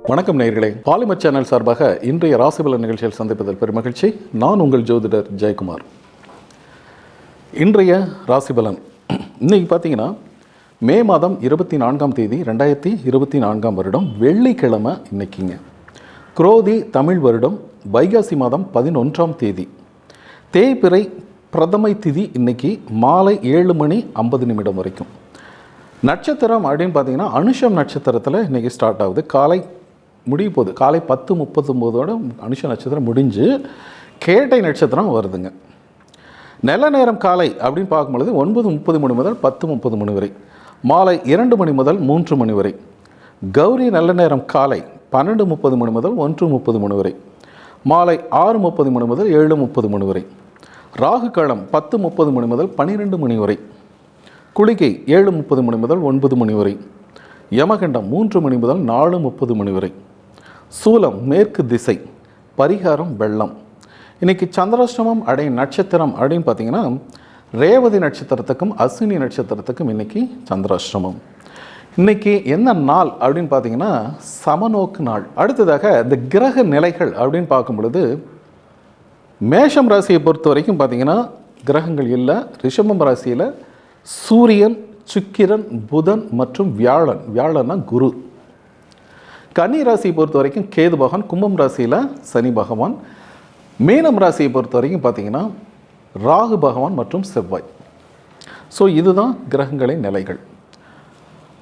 வணக்கம் நேயர்களே, polymer channel சார்பாக இன்றைய ராசிபலன் நிகழ்ச்சியில் சந்திப்பதில் பெருமகிழ்ச்சி. நான் உங்கள் ஜோதிடர் ஜெயக்குமார். இன்றைய ராசிபலன் இன்னைக்கு பார்த்தீங்கன்னா மே மாதம் 24ஆம் தேதி 2024 வருடம் வெள்ளிக்கிழமை இன்னைக்குங்க. குரோதி தமிழ் வருடம் வைகாசி மாதம் 11ஆம் தேதி, தேய்பிறை பிரதமை திதி இன்னைக்கு மாலை 7:50 வரைக்கும். நட்சத்திரம் அப்படின்னு பார்த்தீங்கன்னா அனுஷம் நட்சத்திரத்தில் இன்றைக்கி ஸ்டார்ட் ஆகுது. காலை முடிய போகுது. காலை 10:39 அனுஷ நட்சத்திரம் முடிஞ்சு கேட்டை நட்சத்திரம் வருதுங்க. நல்ல நேரம் காலை அப்படின்னு பார்க்கும்பொழுது 9:30 மணி முதல் 10:30 மணி வரை, மாலை 2 மணி முதல் 3 மணி வரை. கௌரி நல்ல நேரம் காலை 12:30 மணி முதல் 1:30 மணி வரை, மாலை 6:30 மணி முதல் 7:30 மணி வரை. ராகு காலம் 10:30 மணி முதல் 12 மணி வரை. குளிகை 7:30 மணி முதல் 9 மணி வரை. யமகண்டம் 3 மணி முதல் 4:30 மணி வரை. சூலம் மேற்கு திசை. பரிகாரம் வெள்ளம். இன்றைக்கி சந்திராஷ்டமம் அடையும் நட்சத்திரம் அப்படின்னு பார்த்தீங்கன்னா ரேவதி நட்சத்திரத்துக்கும் அஸ்வினி நட்சத்திரத்துக்கும் இன்றைக்கி சந்திராஷ்டமம். இன்றைக்கி என்ன நாள் அப்படின்னு பார்த்தீங்கன்னா சமநோக்கு நாள். அடுத்ததாக இந்த கிரக நிலைகள் அப்படின்னு பார்க்கும் பொழுது மேஷம் ராசியை பொறுத்த வரைக்கும் பார்த்தீங்கன்னா கிரகங்கள் இல்லை. ரிஷபம் ராசியில் சூரியன், சுக்கிரன், புதன் மற்றும் வியாழன். வியாழன்னா குரு. கன்னி ராசியை பொறுத்த வரைக்கும் கேது பகவான். கும்பம் ராசியில் சனி பகவான். மீனம் ராசியை பொறுத்த வரைக்கும் பார்த்தீங்கன்னா ராகு பகவான் மற்றும் செவ்வாய். ஸோ இதுதான் கிரகங்களின் நிலைகள்.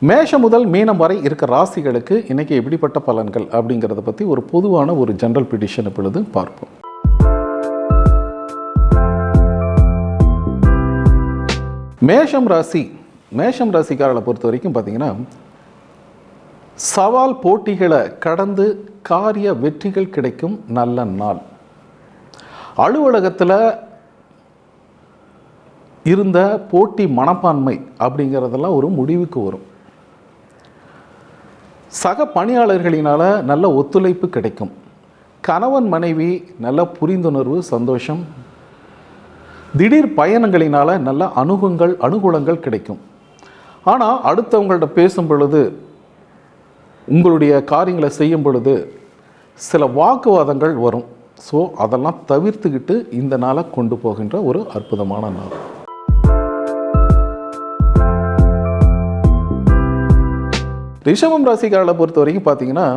மேஷம் முதல் மீனம் வரை இருக்கிற ராசிகளுக்கு இன்றைக்கி எப்படிப்பட்ட பலன்கள் அப்படிங்கிறத பற்றி ஒரு பொதுவான ஒரு ஜென்ரல் ப்ரிடிக்ஷன் இப்பொழுது பார்ப்போம். மேஷம் ராசிக்காரர்களை பொறுத்த வரைக்கும் பார்த்தீங்கன்னா சவால் போட்டிகளை கடந்து காரிய வெற்றிகள் கிடைக்கும் நல்ல நாள். அலுவலகத்தில் இருந்த போட்டி மனப்பான்மை அப்படிங்கிறதெல்லாம் ஒரு முடிவுக்கு வரும். சக பணியாளர்களினால் நல்ல ஒத்துழைப்பு கிடைக்கும். கணவன் மனைவி நல்ல புரிந்துணர்வு, சந்தோஷம். திடீர் பயணங்களினால் நல்ல அனுகூலங்கள் கிடைக்கும். ஆனால் அடுத்தவங்கள்ட்ட பேசும் பொழுது, உங்களுடைய காரியங்களை செய்யும் பொழுது சில வாக்குவாதங்கள் வரும். ஸோ அதெல்லாம் தவிர்த்துக்கிட்டு இந்த நாளை கொண்டு போகின்ற ஒரு அற்புதமான நாள். ரிஷபம் ராசிக்காரர்களை பொறுத்த வரைக்கும் பார்த்தீங்கன்னா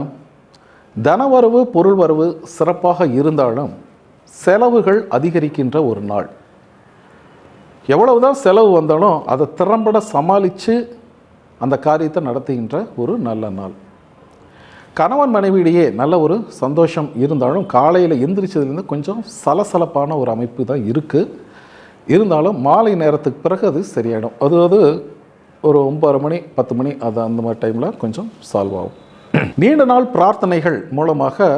தனவரவு, பொருள் வரவு சிறப்பாக இருந்தாலும் செலவுகள் அதிகரிக்கின்ற ஒரு நாள். எவ்வளவுதான் செலவு வந்தாலும் அதை திறம்பட சமாளித்து அந்த காரியத்தை நடத்துகின்ற ஒரு நல்ல நாள். கணவன் மனைவியிடையே நல்ல ஒரு சந்தோஷம் இருந்தாலும் காலையில் எந்திரிச்சதுலேருந்து கொஞ்சம் சலசலப்பான ஒரு அமைப்பு தான் இருக்குது. இருந்தாலும் மாலை நேரத்துக்கு பிறகு அது சரியாயிடும். அது ஒரு 9:30 மணி 10 மணி அது அந்த மாதிரி டைமில் கொஞ்சம் சால்வ் ஆகும். நீண்ட நாள் பிரார்த்தனைகள் மூலமாக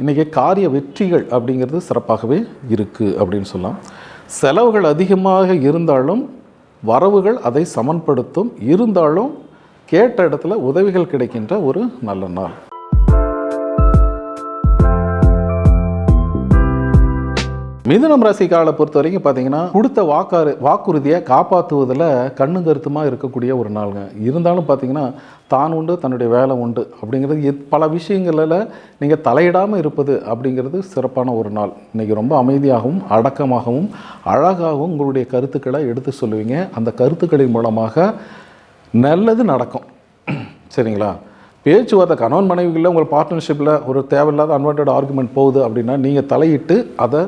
இன்றைக்கி காரிய வெற்றிகள் அப்படிங்கிறது சிறப்பாகவே இருக்குது அப்படின்னு சொல்லலாம். செலவுகள் அதிகமாக இருந்தாலும் வரவுகள் அதை சமன்படுத்தும். இருந்தாலும் கேட்ட இடத்துல உதவிகள் கிடைக்கின்ற ஒரு நல்ல நாள். மிதுனம் ராசிக்காரர்களை பொறுத்த வரைக்கும் பார்த்தீங்கன்னா கொடுத்த வாக்குறுதியை காப்பாற்றுவதில் கண்ணும் கருத்துமாக இருக்கக்கூடிய ஒரு நாளுங்க. இருந்தாலும் பார்த்தீங்கன்னா தான் உண்டு தன்னுடைய வேலை உண்டு அப்படிங்கிறது பல விஷயங்களில் நீங்கள் தலையிடாமல் இருப்பது அப்படிங்கிறது சிறப்பான ஒரு நாள். இன்றைக்கி ரொம்ப அமைதியாகவும் அடக்கமாகவும் அழகாகவும் உங்களுடைய கருத்துக்களை எடுத்து சொல்லுவீங்க. அந்த கருத்துக்களின் மூலமாக நல்லது நடக்கும். சரிங்களா? பேச்சுவார்த்தை கணவன் மனைவிகளில் உங்கள் பார்ட்னர்ஷிப்பில் ஒரு தேவையில்லாத அன்வான்டட் ஆர்குமெண்ட் போகுது அப்படின்னா நீங்கள் தலையிட்டு அதை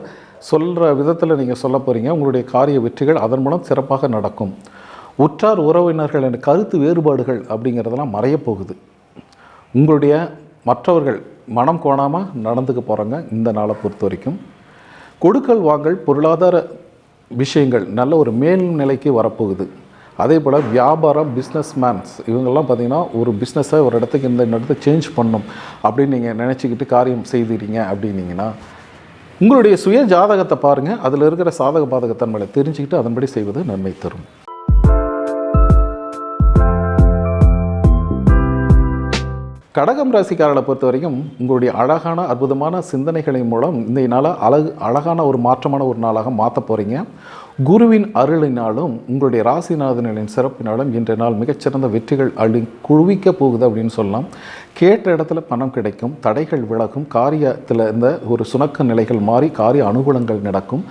சொல்கிற விதத்தில் நீங்கள் சொல்ல போகிறீங்க. உங்களுடைய காரிய வெற்றிகள் அதன் மூலம் சிறப்பாக நடக்கும். உற்றார் உறவினர்கள் என்ற கருத்து வேறுபாடுகள் அப்படிங்கிறதெல்லாம் மறையப்போகுது. உங்களுடைய மற்றவர்கள் மனம் கோணாமல் நடந்துக்க போகிறாங்க இந்த நாளை பொறுத்த வரைக்கும். கொடுக்கல் வாங்கல் பொருளாதார விஷயங்கள் நல்ல ஒரு மேல்நிலைக்கு வரப்போகுது. அதே போல் வியாபாரம், பிஸ்னஸ்மேன்ஸ் இவங்கெல்லாம் பார்த்திங்கன்னா ஒரு பிஸ்னஸை ஒரு இடத்துக்கு இந்த இடத்துக்கு சேஞ்ச் பண்ணணும் அப்படின்னு நீங்கள் நினச்சிக்கிட்டு காரியம் செய்துறீங்க அப்படின்னீங்கன்னா உங்களுடைய சுய ஜாதகத்தை பாருங்கள். அதில் இருக்கிற சாதக பாதகத்தன்மையை தெரிஞ்சுக்கிட்டு அதன்படி செய்வது நன்மை தரும். கடகம் ராசிக்காரர்களை பொறுத்த வரைக்கும் உங்களுடைய அழகான அற்புதமான சிந்தனைகளின் மூலம் இந்த நாளை அழகான ஒரு மாற்றமான ஒரு நாளாக மாற்ற போகிறீங்க. குருவின் அருளினாலும் உங்களுடைய ராசிநாதனின் சிறப்பினாலும் இன்றைய நாள் மிகச்சிறந்த வெற்றிகள் குவிக்க போகுது அப்படின்னு சொல்லலாம். கேட்ட இடத்துல பணம் கிடைக்கும், தடைகள் விலகும், காரியத்தில் இருந்த ஒரு சுணக்க நிலைகள் மாறி காரிய அனுகூலங்கள் நடக்கும்.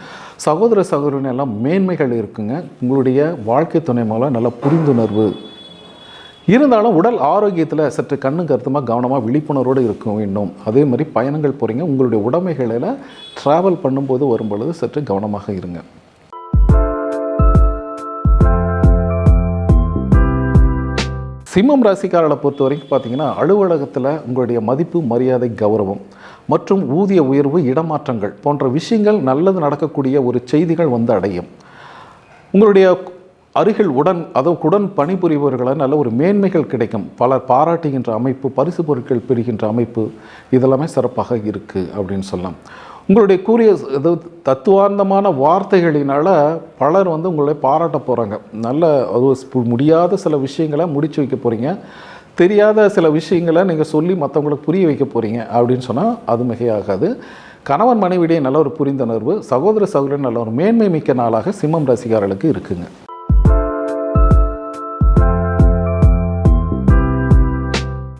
சகோதர சகோதரன் எல்லாம் மேன்மைகள் இருக்குங்க. உங்களுடைய வாழ்க்கை துணை மூலம் நல்ல புரிந்துணர்வு இருந்தாலும் உடல் ஆரோக்கியத்தில் சற்று கண்ணும் கருத்துமாக கவனமாக விழிப்புணர்வோடு இருக்கும் வேண்டும். அதே மாதிரி பயணங்கள் போகிறீங்க, உங்களுடைய உடைமைகளில் ட்ராவல் பண்ணும்போது வரும்பொழுது சற்று கவனமாக இருங்க. சிம்மம் ராசிக்காரர்களை பொறுத்த வரைக்கும் பார்த்தீங்கன்னா அலுவலகத்தில் உங்களுடைய மதிப்பு, மரியாதை, கௌரவம் மற்றும் ஊதிய உயர்வு, இடமாற்றங்கள் போன்ற விஷயங்கள் நல்லது நடக்கக்கூடிய ஒரு செய்திகள் வந்து அடையும். உங்களுடைய அருகில் உடன் பணிபுரிபவர்களால் நல்ல ஒரு மேன்மைகள் கிடைக்கும். பலர் பாராட்டுகின்ற அமைப்பு, பரிசு பொருட்கள் பெறுகின்ற அமைப்பு இதெல்லாமே சிறப்பாக இருக்குது அப்படின்னு சொல்லலாம். உங்களுடைய கூறிய தத்துவார்த்தமான வார்த்தைகளினால் பலர் வந்து உங்களை பாராட்ட போகிறாங்க. நல்ல முடியாத சில விஷயங்களை முடிச்சு வைக்க போகிறீங்க. தெரியாத சில விஷயங்களை நீங்கள் சொல்லி மற்றவங்களுக்கு புரிய வைக்க போகிறீங்க அப்படின்னு சொன்னால் அது மிகையாகாது. கணவன் மனைவியிடையே நல்ல ஒரு புரிந்துணர்வு, சகோதர சகோதரன் நல்ல ஒரு மேன்மை மிக்க நாளாக சிம்மம் ராசிக்காரர்களுக்கு இருக்குங்க.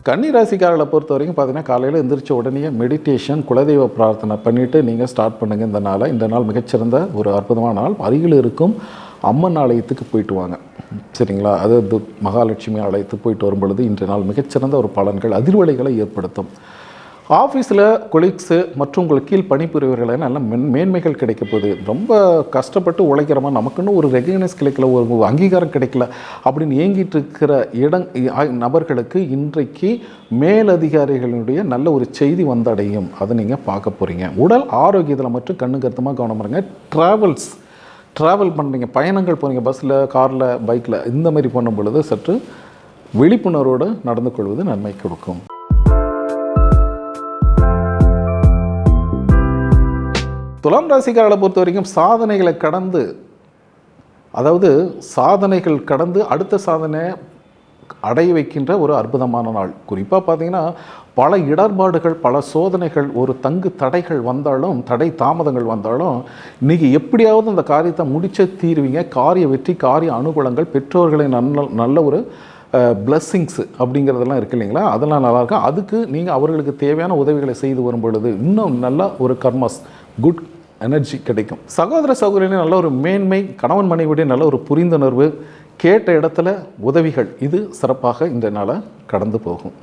கன்னி ராசிக்காரர்களை பொறுத்த வரைக்கும் பார்த்தீங்கன்னா காலையில் எந்திரிச்ச உடனே மெடிடேஷன், குலதெய்வ பிரார்த்தனை பண்ணிவிட்டு நீங்கள் ஸ்டார்ட் பண்ணுங்கள். இந்த நாள் மிகச்சிறந்த ஒரு அற்புதமான நாள். அருகில் இருக்கும் அம்மன் ஆலயத்துக்கு போயிட்டு வாங்க, சரிங்களா? அது மகாலட்சுமி ஆலயத்துக்கு போயிட்டு வரும் பொழுது இன்றைய நாள் மிகச்சிறந்த ஒரு பலன்கள், அதிர்வலைகளை ஏற்படுத்தும். ஆஃபீஸில் கொலீக்ஸு மற்றும் உங்களுக்கு கீழ் பணிபுரிவர்களை நல்ல மேன்மைகள் கிடைக்க போகுது. ரொம்ப கஷ்டப்பட்டு உழைக்கிறோமா, நமக்குன்னு ஒரு ரெகக்னைஸ் கிடைக்கல, ஒரு அங்கீகாரம் கிடைக்கல அப்படின்னு ஏங்கிட்டு இருக்கிற நபர்களுக்கு இன்றைக்கு மேலதிகாரிகளுடைய நல்ல ஒரு செய்தி வந்தடையும். அதை நீங்கள் பார்க்க போகிறீங்க. உடல் ஆரோக்கியத்தில் மட்டும் கண்ணு கருத்துமாக கவனம் பண்ணுங்க. ட்ராவல் பண்ணுறீங்க, பயணங்கள் போகிறீங்க, பஸ்ஸில், காரில், பைக்கில், இந்த மாதிரி பண்ணும் பொழுது சற்று விழிப்புணர்வோடு நடந்து கொள்வது நன்மை கொடுக்கும். துலாம் ராசிக்காரர்களை பொறுத்த வரைக்கும் சாதனைகளை கடந்து, அதாவது சாதனைகள் கடந்து அடுத்த சாதனை அடைய வைக்கின்ற ஒரு அற்புதமான நாள். குறிப்பாக பார்த்தீங்கன்னா பல இடர்பாடுகள், பல சோதனைகள், ஒரு தடைகள் வந்தாலும், தடை தாமதங்கள் வந்தாலும் இன்றைக்கி எப்படியாவது அந்த காரியத்தை முடிச்சே தீருவீங்க. காரிய வெற்றி, காரிய அனுகூலங்கள், பெற்றோர்களை நல்ல ஒரு பிளஸ்ஸிங்ஸு அப்படிங்கிறதெல்லாம் இருக்குது இல்லைங்களா? அதெல்லாம் நல்லாயிருக்கும். அதுக்கு நீங்கள் அவர்களுக்கு தேவையான உதவிகளை செய்து வரும் பொழுது இன்னும் நல்ல ஒரு கர்மாஸ், குட் எனர்ஜி கிடைக்கும். சகோதர சகோதரின் நல்ல ஒரு மேன்மை, கணவன் மனைவியுடைய நல்ல ஒரு புரிந்துணர்வு, கேட்ட இடத்துல உதவிகள், இது சிறப்பாக இந்த நாளை கடந்து போகும்.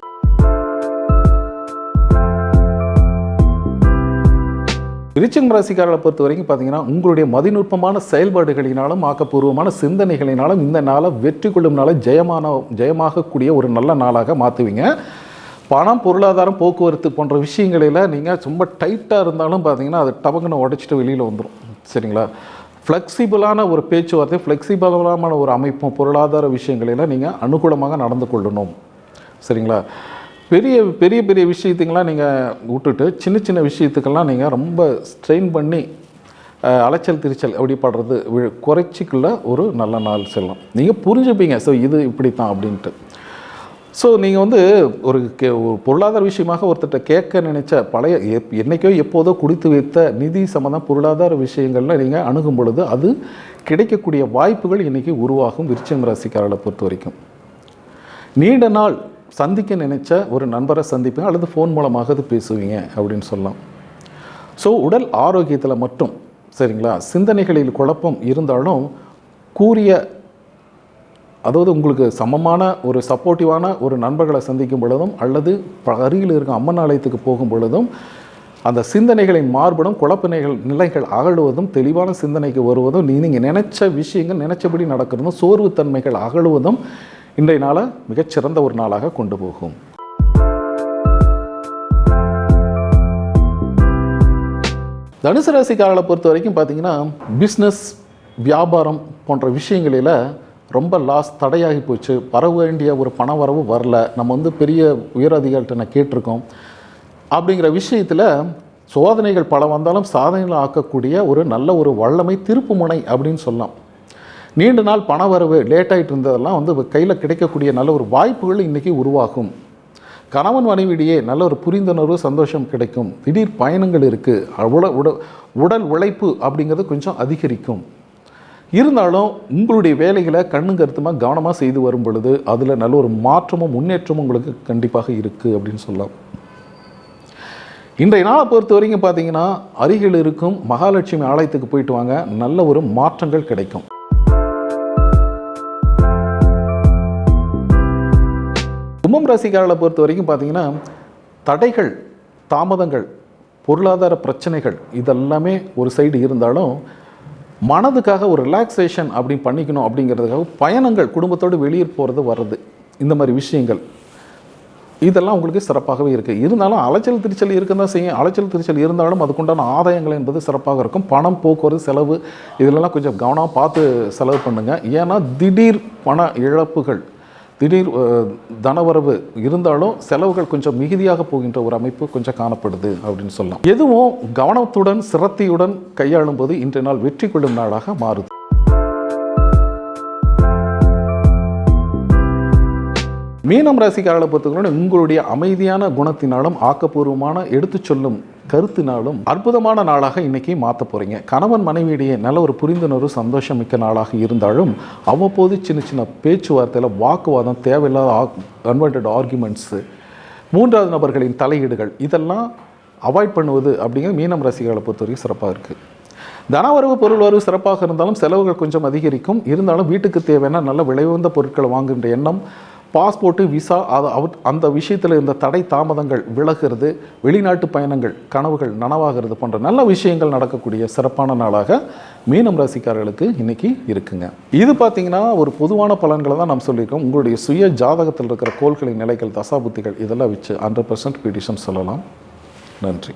விருச்சிகம் ராசிக்காரர்களை பொறுத்த வரைக்கும் பார்த்தீங்கன்னா உங்களுடைய மதிநுட்பமான செயல்பாடுகளினாலும் ஆக்கப்பூர்வமான சிந்தனைகளினாலும் இந்த நாளை வெற்றி கொள்ளும் நாளை ஜெயமாகக்கூடிய ஒரு நல்ல நாளாக மாற்றுவீங்க. பணம், பொருளாதாரம், போக்குவரத்து போன்ற விஷயங்களில் நீங்கள் ரொம்ப டைட்டாக இருந்தாலும் பார்த்தீங்கன்னா அது டபக்குன்னு உடைச்சிட்டு வெளியில் வந்துடும், சரிங்களா? ஃப்ளெக்சிபிளான ஒரு பேச்சுவார்த்தை, ஃப்ளெக்சிபிளான ஒரு அமைப்பும் பொருளாதார விஷயங்களில் நீங்கள் அனுகூலமாக நடந்து கொள்ளணும், சரிங்களா? பெரிய பெரிய பெரிய விஷயத்துக்கெல்லாம் நீங்கள் விட்டுட்டு சின்ன சின்ன விஷயத்துக்கெல்லாம் நீங்கள் ரொம்ப ஸ்ட்ரெயின் பண்ணி அலைச்சல் திருச்சல் எப்படி படுறது குறைச்சிக்குள்ள ஒரு நல்ல நாள் செல்லும். நீங்கள் புரிஞ்சுப்பீங்க, ஸோ இது இப்படி தான் அப்படின்ட்டு. ஸோ நீங்கள் வந்து ஒரு பொருளாதார விஷயமாக ஒருத்தர்கிட்ட கேட்க நினைச்ச பழைய என்றைக்கோ எப்போதோ குடித்து வைத்த நிதி சம்பந்தம் பொருளாதார விஷயங்களில் நீங்கள் அணுகும் பொழுது அது கிடைக்கக்கூடிய வாய்ப்புகள் இன்றைக்கி உருவாகும். விருச்சிகம் ராசிக்காரர்களை பொறுத்த வரைக்கும் நீண்ட நாள் சந்திக்க நினைச்ச ஒரு நண்பரை சந்திப்பீங்க, அல்லது ஃபோன் மூலமாக அது பேசுவீங்க அப்படின்னு சொல்லலாம். ஸோ உடல் ஆரோக்கியத்தில் மட்டும், சரிங்களா, சிந்தனைகளில் குழப்பம் இருந்தாலும் கூறிய, அதாவது உங்களுக்கு சமமான ஒரு சப்போர்ட்டிவான ஒரு நண்பர்களை சந்திக்கும் பொழுதும் அல்லது அருகில் இருக்கும் அம்மன் ஆலயத்துக்கு போகும் பொழுதும் அந்த சிந்தனைகளின் மாறுபடும், குழப்ப நிலைகள் அகழுவதும், தெளிவான சிந்தனைக்கு வருவதும், நீங்கள் நினைச்ச விஷயங்கள் நினைச்சபடி நடக்கிறதும், சோர்வுத்தன்மைகள் அகழுவதும் இன்றைய நாளை மிகச்சிறந்த ஒரு நாளாக கொண்டு போகும். தனுசு ராசிக்காரர்களை பொறுத்த வரைக்கும் பார்த்தீங்கன்னா பிஸ்னஸ், வியாபாரம் போன்ற விஷயங்களில் ரொம்ப லாஸ், தடையாகி போச்சு, வர வேண்டிய ஒரு பண வரவு வரல, நம்ம வந்து பெரிய உயரதிகாரிகிட்ட நான் கேட்டிருக்கோம் அப்படிங்கிற விஷயத்தில் சோதனைகள் பல வந்தாலும் சாதனைகள் ஆக்கக்கூடிய ஒரு நல்ல ஒரு வல்லமை, திருப்பு முனை அப்படின்னு சொல்லலாம். நீண்ட நாள் பண வரவு லேட் ஆகிட்டு இருந்ததெல்லாம் வந்து கையில் கிடைக்கக்கூடிய நல்ல ஒரு வாய்ப்புகள் இன்றைக்கி உருவாகும். கணவன் மனைவியிடையே நல்ல ஒரு புரிந்துணர்வு, சந்தோஷம் கிடைக்கும். திடீர் பயணங்கள் இருக்குது. உடல் உழைப்பு அப்படிங்கிறது கொஞ்சம் அதிகரிக்கும். இருந்தாலும் உங்களுடைய வேலைகளை கண்ணும் கருத்துமாக கவனமாக செய்து வரும் பொழுது அதில் நல்ல ஒரு மாற்றமும் முன்னேற்றமும் உங்களுக்கு கண்டிப்பாக இருக்குது அப்படின்னு சொல்லலாம். இன்றைய நாளை பொறுத்த வரைக்கும் பார்த்தீங்கன்னா, அருகில் இருக்கும் மகாலட்சுமி ஆலயத்துக்கு போயிட்டு வாங்க, நல்ல ஒரு மாற்றங்கள் கிடைக்கும். கும்பம் ராசிக்காரர்களை பொறுத்த வரைக்கும் பார்த்தீங்கன்னா, தடைகள், தாமதங்கள், பொருளாதார பிரச்சனைகள் இதெல்லாமே ஒரு சைடு இருந்தாலும், மனதுக்காக ஒரு ரிலாக்ஸேஷன் அப்படி பண்ணிக்கணும் அப்படிங்கிறதுக்காக பயணங்கள், குடும்பத்தோடு வெளியே போகிறது வர்றது, இந்த மாதிரி விஷயங்கள் இதெல்லாம் உங்களுக்கு சிறப்பாகவே இருக்குது. இருந்தாலும் அலைச்சல் திருச்சல் இருக்க தான் செய்யும். அலைச்சல் திருச்சல் இருந்தாலும் அதுக்குண்டான ஆதாயங்கள் என்பது சிறப்பாக இருக்கும். பணம், போக்குவரத்து, செலவு இதிலெல்லாம் கொஞ்சம் கவனமாக பார்த்து செலவு பண்ணுங்கள். ஏன்னா திடீர் பண இழப்புகள், திடீர் தனவரவு இருந்தாலும் செலவுகள் கொஞ்சம் மிகுதியாக போகின்ற ஒரு அமைப்பு கொஞ்சம் காணப்படுது அப்படின்னு சொல்லலாம். எதுவும் கவனத்துடன் சிரத்தையுடன் கையாளும் போது இன்றைய நாள் வெற்றி கொள்ளும் நாளாக மாறுது. மீனம் ராசிக்காரர்களை பொறுத்தவரை உங்களுடைய அமைதியான குணத்தினாலும் ஆக்கப்பூர்வமான எடுத்து சொல்லும் கருத்தினாலும் அற்புதமான நாளாக இன்னைக்கு மாற்ற போகிறீங்க. கணவன் மனைவியிடையே நல்ல ஒரு புரிந்துணர்வு, சந்தோஷம் மிக்க நாளாக இருந்தாலும் அவ்வப்போது சின்ன சின்ன பேச்சுவார்த்தையில் வாக்குவாதம், தேவையில்லாத அன்வான்டட் ஆர்குமெண்ட்ஸு, மூன்றாவது நபர்களின் தலையீடுகள் இதெல்லாம் அவாய்ட் பண்ணுவது அப்படிங்கிற மீனம் ராசிக்காரர்களை பொறுத்தவரைக்கும் சிறப்பாக இருக்குது. தனவரவு, பொருள் வரவு சிறப்பாக இருந்தாலும் செலவுகள் கொஞ்சம் அதிகரிக்கும். இருந்தாலும் வீட்டுக்கு தேவையான நல்ல விலையுந்த பொருட்களை வாங்குகின்ற எண்ணம், பாஸ்போர்ட்டு, விசா அந்த விஷயத்தில் இருந்த தடை தாமதங்கள் விலகிறது, வெளிநாட்டு பயணங்கள், கனவுகள் நனவாகிறது போன்ற நல்ல விஷயங்கள் நடக்கக்கூடிய சிறப்பான நாளாக மீனம் ராசிக்காரர்களுக்கு இன்னைக்கு இருக்குங்க. இது பார்த்தீங்கன்னா ஒரு பொதுவான பலன்களை தான் நாம் சொல்லியிருக்கோம். உங்களுடைய சுய ஜாதகத்தில் இருக்கிற கோள்களின் நிலைகள், தசாபுத்திகள் இதெல்லாம் வச்சு 100% ப்ரிடிக்ஷன் சொல்லலாம். நன்றி.